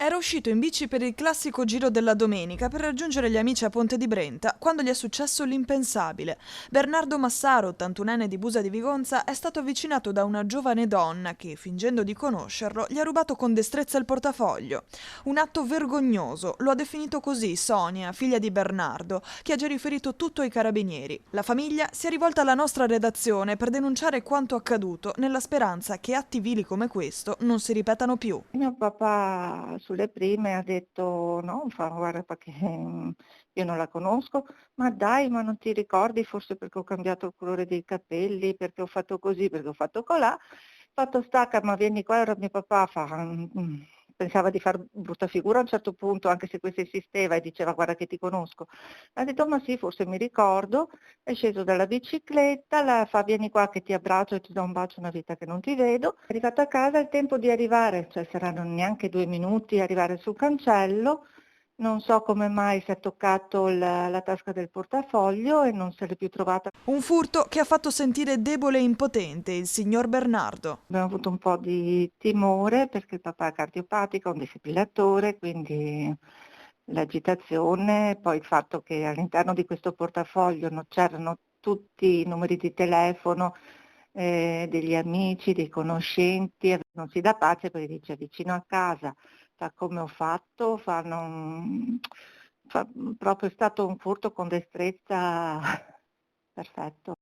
Era uscito in bici per il classico giro della domenica per raggiungere gli amici a Ponte di Brenta quando gli è successo l'impensabile. Bernardo Massaro, 81enne di Busa di Vigonza, è stato avvicinato da una giovane donna che, fingendo di conoscerlo, gli ha rubato con destrezza il portafoglio. Un atto vergognoso, lo ha definito così Sonia, figlia di Bernardo, che ha già riferito tutto ai carabinieri. La famiglia si è rivolta alla nostra redazione per denunciare quanto accaduto, nella speranza che atti vili come questo non si ripetano più. Mio papà sulle prime ha detto: "No, fa guarda perché, io non la conosco". "Ma dai, ma non ti ricordi forse perché ho cambiato il colore dei capelli, perché ho fatto così, perché ho fatto colà". Fatto sta che: "Ma vieni qua", allora mio papà pensava di far brutta figura a un certo punto, anche se questa insisteva e diceva: "Guarda che ti conosco". Ha detto: "Ma sì, forse mi ricordo". È sceso dalla bicicletta, la fa: "Vieni qua che ti abbraccio e ti do un bacio, una vita che non ti vedo". È arrivato a casa, il tempo di arrivare, cioè saranno neanche 2 minuti, arrivare sul cancello, non so come mai si è toccato la tasca del portafoglio e non se l'è più trovata. Un furto che ha fatto sentire debole e impotente il signor Bernardo. Abbiamo avuto un po' di timore perché il papà è cardiopatico, ha un defibrillatore, quindi l'agitazione, poi il fatto che all'interno di questo portafoglio c'erano tutti i numeri di telefono, degli amici, dei conoscenti, e non si dà pace perché dice: "Vicino a casa, fa come ho fatto, fa non", proprio è stato un furto con destrezza perfetto.